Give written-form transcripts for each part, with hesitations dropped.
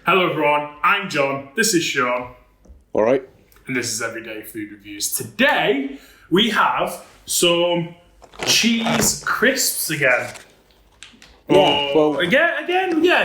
Hello everyone, I'm John, this is Sean. Alright. And this is Everyday Food Reviews. Today, we have some cheese crisps again. Yeah, well... Again,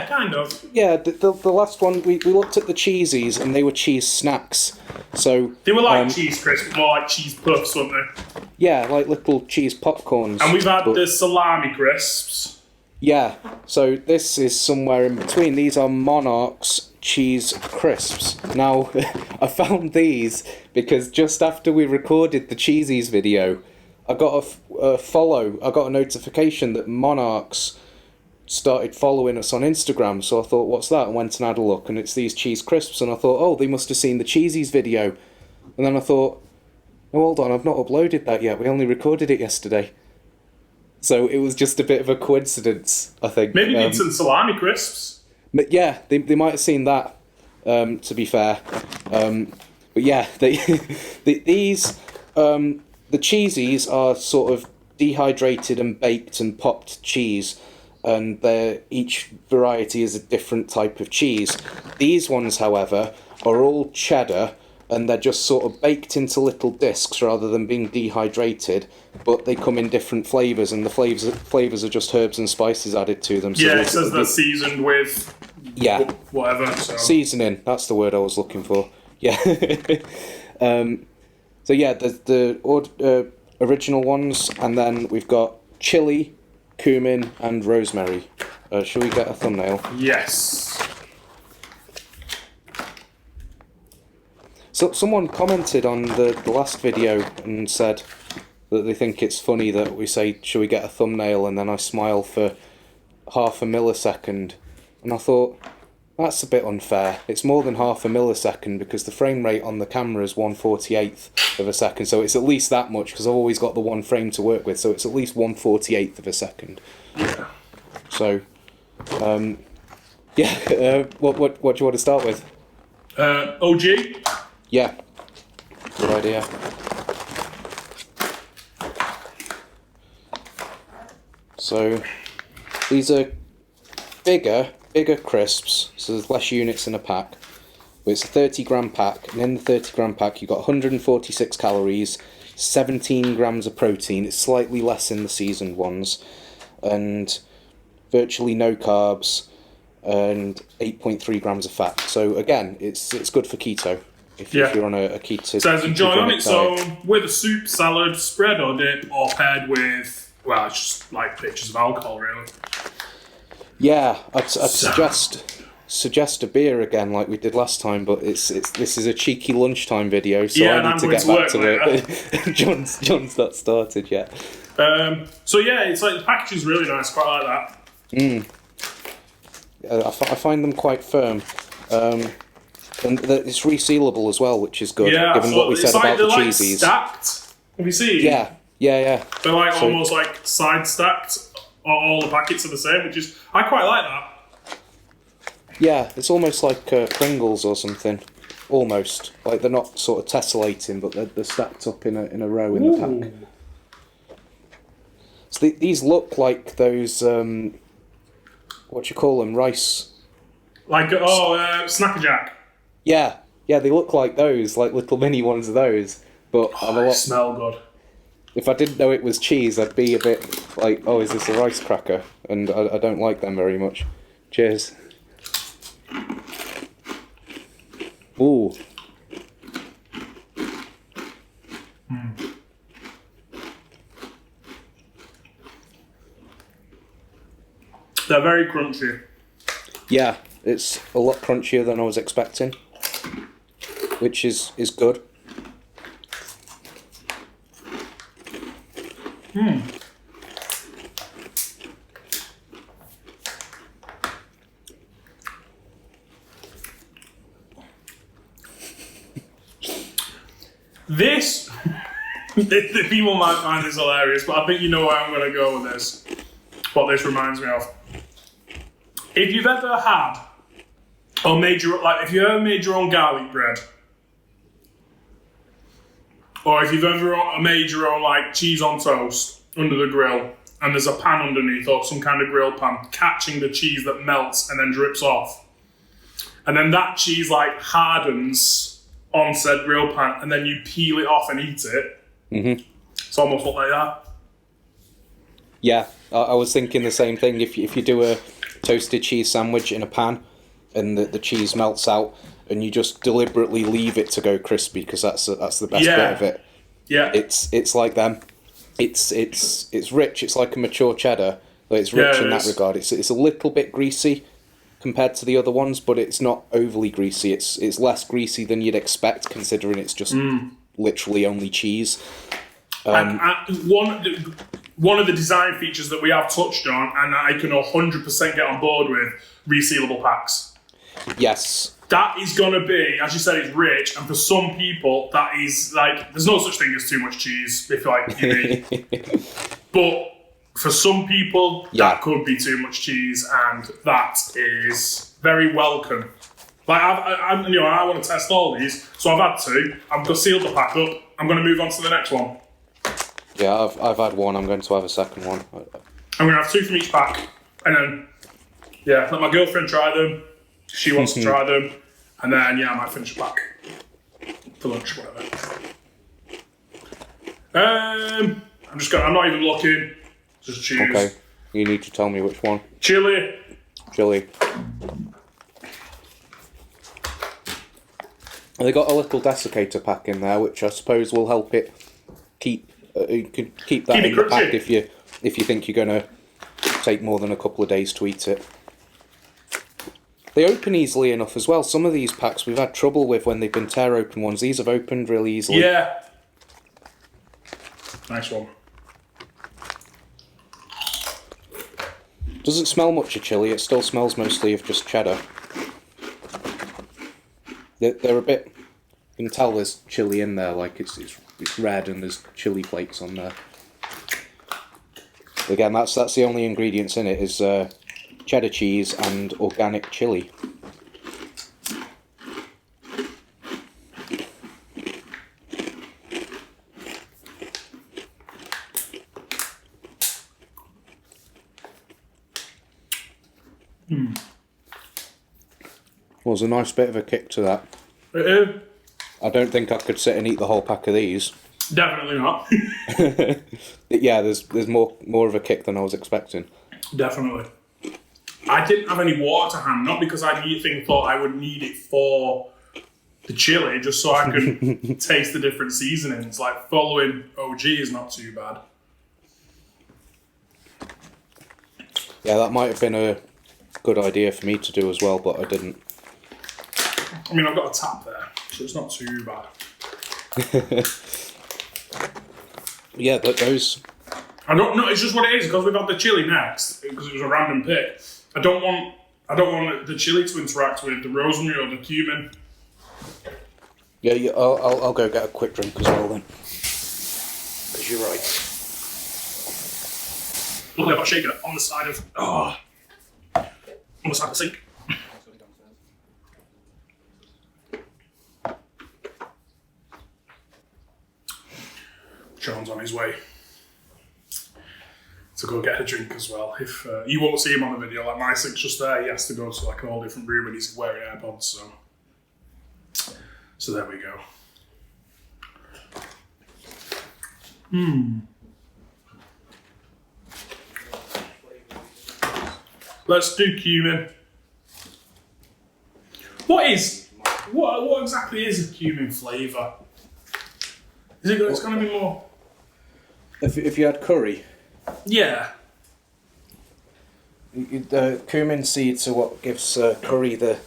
kind of. Yeah, the last one, we looked at the cheesies and they were cheese snacks. So they were like cheese crisps, more like cheese puffs, weren't they? Yeah, like little cheese popcorns. And we've had the salami crisps. Yeah, so this is somewhere in between. These are Monarchs cheese crisps. Now, I found these because just after we recorded the cheesies video, I got a notification that Monarchs started following us on Instagram. So I thought, what's that? I went and had a look, and it's these cheese crisps. And I thought, oh, they must have seen the cheesies video. And then I thought, oh, hold on, I've not uploaded that yet. We only recorded it yesterday. So it was just a bit of a coincidence, I think. Maybe need some salami crisps. But yeah, they might have seen that, to be fair. But yeah, these the cheesies are sort of dehydrated and baked and popped cheese, and each variety is a different type of cheese. These ones, however, are all cheddar, and they're just sort of baked into little discs rather than being dehydrated, but they come in different flavours, and the flavours are just herbs and spices added to them. So yeah, it says they're seasoned with whatever. So. Seasoning, that's the word I was looking for. Yeah. So yeah, the original ones, and then we've got Chilli, Cumin and Rosemary. Shall we get a thumbnail? Yes. So someone commented on the last video and said that they think it's funny that we say, shall we get a thumbnail, and then I smile for half a millisecond. And I thought, that's a bit unfair. It's more than half a millisecond because the frame rate on the camera is 1/48th of a second. So it's at least that much because I've always got the one frame to work with. So it's at least 1/48th of a second. Yeah. So, what do you want to start with? OG? Yeah, good idea. So, these are bigger crisps, so there's less units in a pack. But it's a 30-gram pack, and in the 30-gram pack you've got 146 calories, 17 grams of protein. It's slightly less in the seasoned ones, and virtually no carbs, and 8.3 grams of fat. So again, it's good for keto. If you're on a keto... It says enjoy on its own, with a soup, salad, spread or dip, or paired with, well, it's just like pictures of alcohol, really. Yeah, I'd suggest a beer again, like we did last time, but this is a cheeky lunchtime video, so I need to get back to it. John's not started yet. So yeah, it's like the package is really nice, quite like that. I find them quite firm. And it's resealable as well, which is good, given what we said about the cheesies. Stacked. Have you seen? Yeah. They're like almost like side stacked. All the packets are the same, which is I quite like that. Yeah, it's almost like Pringles or something. Almost like they're not sort of tessellating, but they're stacked up in a row in the pack. So these look like those what do you call them? Rice. Like Snacker Jack. Yeah, they look like those, like little mini ones of those. But they smell good. If I didn't know it was cheese, I'd be a bit like, oh, is this a rice cracker? And I don't like them very much. Cheers. Ooh. They're very crunchy. Yeah, it's a lot crunchier than I was expecting, which is good. This, the people might find this hilarious, but I think you know where I'm going to go with this. What this reminds me of. If you've ever had, or made your, like, if you ever made your own garlic bread, or if you've ever made your own, like, cheese on toast under the grill, and there's a pan underneath, or some kind of grill pan, catching the cheese that melts and then drips off, and then that cheese like hardens on said grill pan, and then you peel it off and eat it. Mm-hmm. It's almost like that. Yeah, I was thinking the same thing. If you do a toasted cheese sandwich in a pan, and the cheese melts out, and you just deliberately leave it to go crispy because that's the best bit of it. Yeah, it's like them. It's rich. It's like a mature cheddar, but it's rich in that regard. It's a little bit greasy compared to the other ones, but it's not overly greasy. It's less greasy than you'd expect, considering it's just literally only cheese. And one of the design features that we have touched on, and I can 100% get on board with, resealable packs. Yes. That is going to be, as you said, it's rich, and for some people, that is like, there's no such thing as too much cheese, if like you need. But for some people, that could be too much cheese, and that is very welcome. Like, I want to test all these, so I've had two. I've got sealed the pack up. I'm going to move on to the next one. Yeah, I've had one. I'm going to have a second one. I'm going to have two from each pack, and then, let my girlfriend try them. She wants to try them, and then I might finish a pack for lunch, whatever. I'm not even looking. Just choose. Okay, you need to tell me which one. Chilli. They got a little desiccator pack in there, which I suppose will help it keep. You can keep that in the pack if you think you're going to take more than a couple of days to eat it. They open easily enough as well. Some of these packs we've had trouble with when they've been tear open ones. These have opened really easily. Yeah. Nice one. Doesn't smell much of chili. It still smells mostly of just cheddar. They're a bit. You can tell there's chili in there. Like it's red and there's chili flakes on there. Again, that's the only ingredients in it is cheddar cheese and organic chili. Well, there's a nice bit of a kick to that. It is. I don't think I could sit and eat the whole pack of these. Definitely not. Yeah, there's more of a kick than I was expecting. Definitely. I didn't have any water to hand, not because I thought I would need it for the chili, just so I could taste the different seasonings. Like, following OG is not too bad. Yeah, that might have been a good idea for me to do as well, but I didn't. I mean, I've got a tap there, so it's not too bad. Yeah, but those... I don't know, it's just what it is, because we've got the chili next, because it was a random pick. I don't want the chili to interact with the rosemary or the cumin. Yeah, I'll go get a quick drink as well then. Because you're right. Look at that shaker on the side of... on the side of the sink. Sean's on his way to go get a drink as well. If you won't see him on the video, like my sink's just there, he has to go to like a whole different room and he's wearing AirPods, so there we go. Let's do cumin. What exactly is a cumin flavour? It's going to be more... If you had curry... Yeah. The cumin seeds are what gives curry the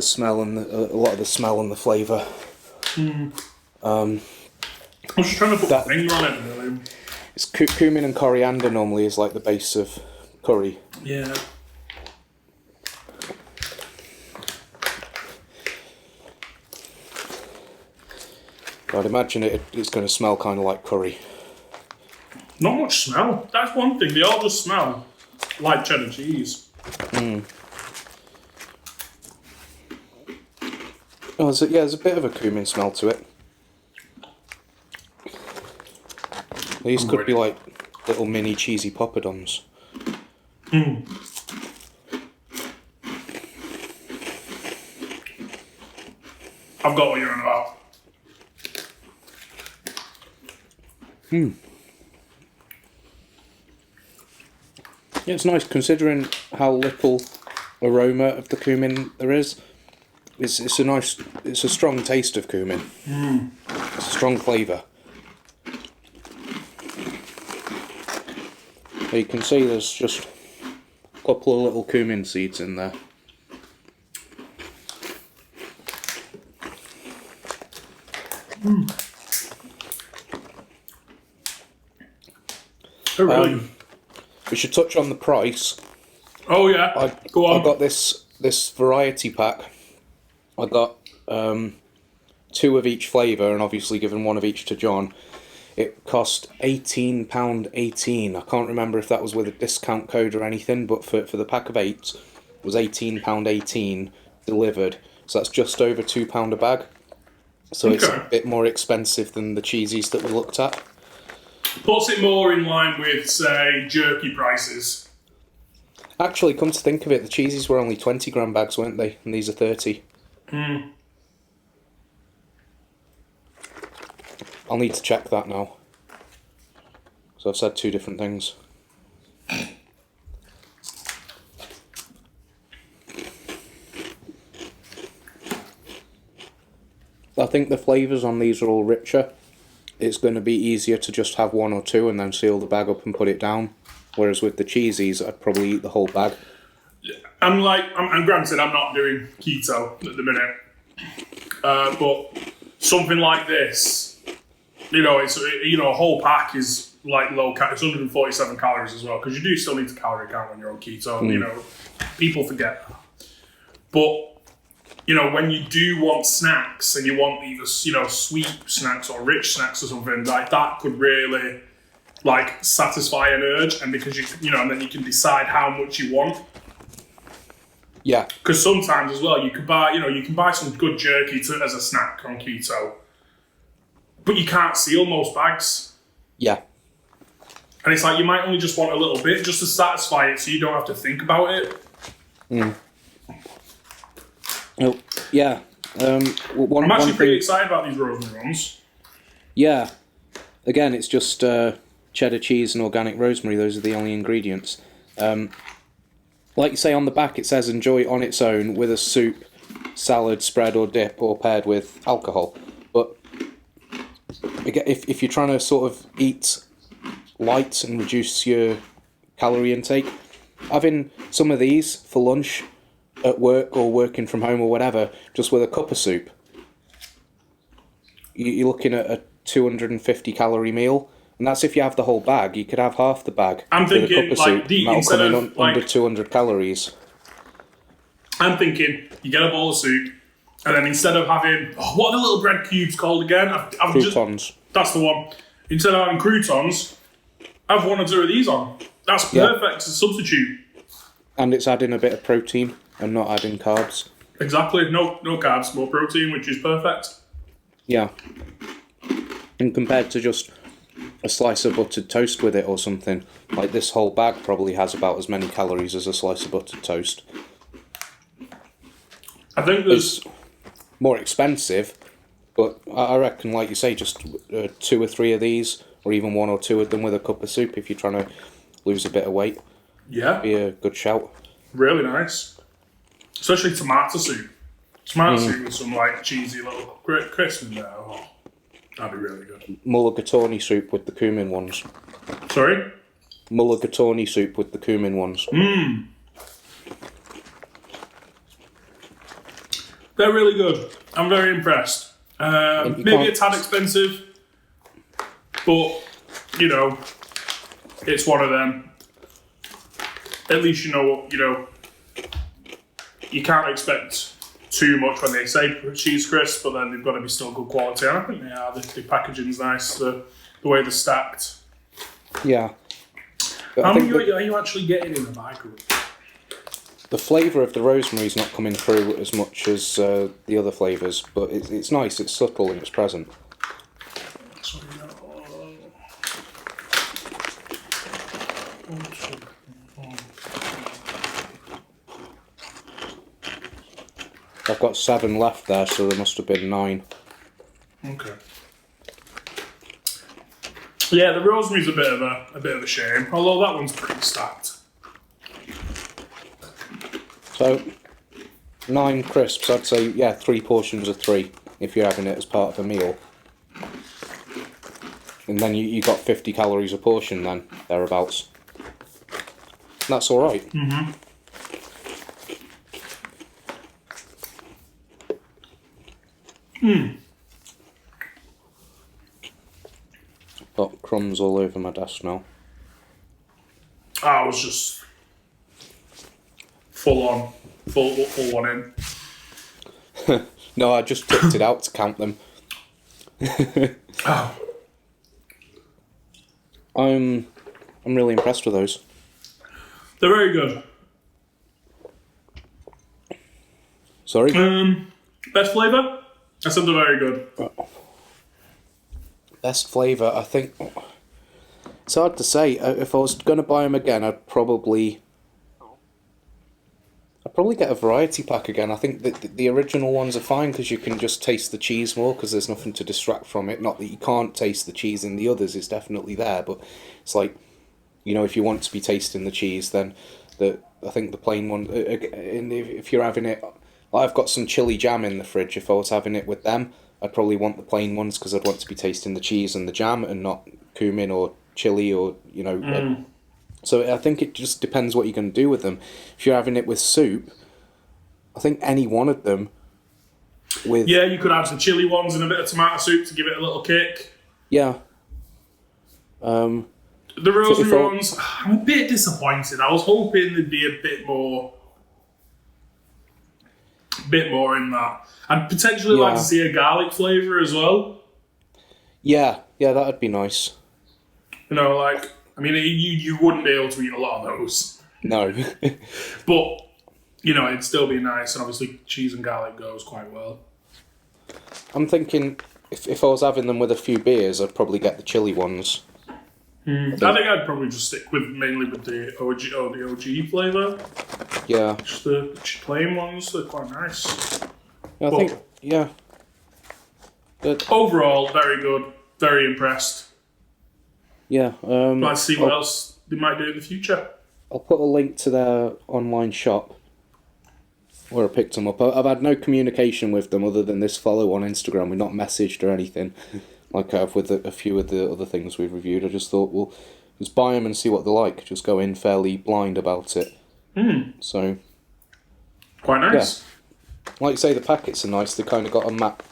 smell and a lot of the smell and the flavour. I'm just trying to put my finger on it, really. It's cumin and coriander normally is like the base of curry. Yeah. I'd imagine it's going to smell kind of like curry. Not much smell. That's one thing. They all just smell like cheddar cheese. Oh, there's a bit of a cumin smell to it. These could be like little mini cheesy poppadoms. I've got what you're on about. Yeah, it's nice considering how little aroma of the cumin there is. It's a strong taste of cumin. It's a strong flavour. You can see there's just a couple of little cumin seeds in there. They're really good. We should touch on the price. Oh yeah, go on. I got this variety pack. I got 2 of each flavour, and obviously given 1 of each to John. It cost £18.18. I can't remember if that was with a discount code or anything, but for the pack of 8, it was £18.18 delivered. So that's just over £2 a bag. So It's a bit more expensive than the cheesies that we looked at. Puts it more in line with, say, jerky prices. Actually, come to think of it, the cheesies were only 20-gram bags, weren't they? And these are 30. I'll need to check that now. So I've said 2 different things. I think the flavours on these are all richer. It's going to be easier to just have 1 or 2 and then seal the bag up and put it down. Whereas with the cheesies, I'd probably eat the whole bag. And granted, I'm not doing keto at the minute, but something like this, it's a whole pack is like low cal. It's 147 calories as well, because you do still need to calorie count when you're on keto. People forget that. But when you do want snacks and you want either sweet snacks or rich snacks or something like that, could really satisfy an urge, and because and then you can decide how much you want. Yeah. Because sometimes as well, you can buy some good jerky as a snack on keto, but you can't seal most bags. Yeah. And it's like you might only just want a little bit just to satisfy it, so you don't have to think about it. Oh, yeah. I'm actually pretty excited about these rosemary ones. Yeah. Again, it's just cheddar cheese and organic rosemary. Those are the only ingredients. Like you say on the back, it says enjoy on its own with a soup, salad, spread or dip, or paired with alcohol. But if you're trying to sort of eat light and reduce your calorie intake, having some of these for lunch at work or working from home or whatever, just with a cup of soup, you're looking at a 250 calorie meal. And that's if you have the whole bag. You could have half the bag I'm with thinking, a cup of soup. instead That'll of come in under 200 calories. I'm thinking you get a bowl of soup, and then instead of having what are the little bread cubes called again? Croutons. That's the one. Instead of having croutons, have 1 or 2 of these on. That's perfect as a substitute. And it's adding a bit of protein and not adding carbs. Exactly. No carbs, more protein, which is perfect. Yeah. And compared to just a slice of buttered toast with it or something, like this whole bag probably has about as many calories as a slice of buttered toast. I think there's... It's more expensive, but I reckon, like you say, just 2 or 3 of these, or even 1 or 2 of them with a cup of soup if you're trying to lose a bit of weight. Yeah. Be a good shout. Really nice. Especially tomato soup. Tomato soup with some cheesy little crisp in there. Oh, that'd be really good. Mulligatawny soup with the cumin ones. Sorry? Mulligatawny soup with the cumin ones. They're really good. I'm very impressed. Maybe a tad expensive, but, it's one of them. At least you can't expect too much when they say cheese crisp, but then they've got to be still good quality. And I think they are. The packaging's nice, the way they're stacked. Yeah. How many are you actually getting in the bag? The flavour of the rosemary's not coming through as much as the other flavours, but it's nice, it's subtle and it's present. I've got 7 left there, so there must have been 9. Okay. Yeah, the rosemary's a bit of a shame. Although that one's pretty stacked. So 9 crisps. I'd say 3 portions of 3 if you're having it as part of a meal. And then you got 50 calories a portion then, thereabouts. That's alright. Mm-hmm. Got crumbs all over my desk now. I was just full one in. No, I just tipped it out to count them. Oh. I'm really impressed with those. They're very good. Sorry? Best flavour? I said they're very good. Best flavour, I think... It's hard to say. If I was going to buy them again, I'd probably get a variety pack again. I think that the original ones are fine because you can just taste the cheese more because there's nothing to distract from it. Not that you can't taste the cheese in the others, it's definitely there, but it's like, you know, if you want to be tasting the cheese, then I think the plain one, if you're having it... I've got some chili jam in the fridge. If I was having it with them, I'd probably want the plain ones because I'd want to be tasting the cheese and the jam and not cumin or chili or, you know... So I think it just depends what you're going to do with them. If you're having it with soup, I think any one of them with... Yeah, you could have some chili ones and a bit of tomato soup to give it a little kick. Yeah. The rosemary ones, I'm a bit disappointed. I was hoping there'd be a bit more in that. I'd potentially like to see a garlic flavour as well. Yeah, that'd be nice. You know, like... I mean, you wouldn't be able to eat a lot of those. No. But, you know, it'd still be nice, and obviously cheese and garlic goes quite well. I'm thinking, if I was having them with a few beers, I'd probably get the chili ones. I think I'd probably just stick mainly with the OG flavour. Yeah. Just the plain ones, they're quite nice. I think, yeah. But overall, very good. Very impressed. Yeah. Let's see what else they might do in the future. I'll put a link to their online shop where I picked them up. I've had no communication with them other than this follow on Instagram. We're not messaged or anything like I have with a few of the other things we've reviewed. I just thought, well, just buy them and see what they're like. Just go in fairly blind about it. So, quite nice. Yeah. Like you say, the packets are nice. They kind of got a matte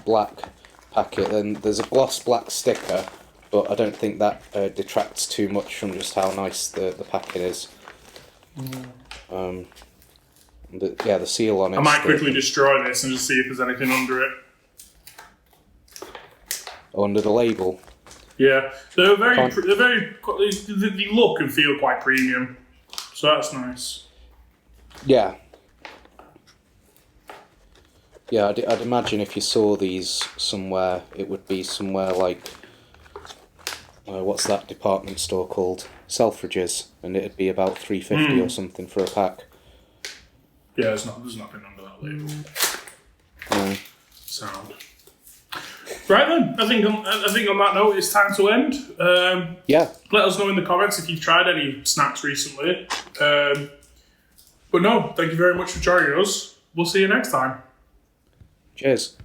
black packet, and there's a gloss black sticker. But I don't think that detracts too much from just how nice the packet is. The seal on it. I might quickly destroy this and just see if there's anything under it. Under the label. Yeah, they look and feel quite premium, so that's nice. Yeah. Yeah, I'd imagine if you saw these somewhere, it would be somewhere like... what's that department store called? Selfridges, and it'd be about $3.50 or something for a pack. Yeah, there's nothing under that label. No. Sound. Right then, I think on that note, it's time to end. Yeah. Let us know in the comments if you've tried any snacks recently. But no, thank you very much for joining us. We'll see you next time. Cheers.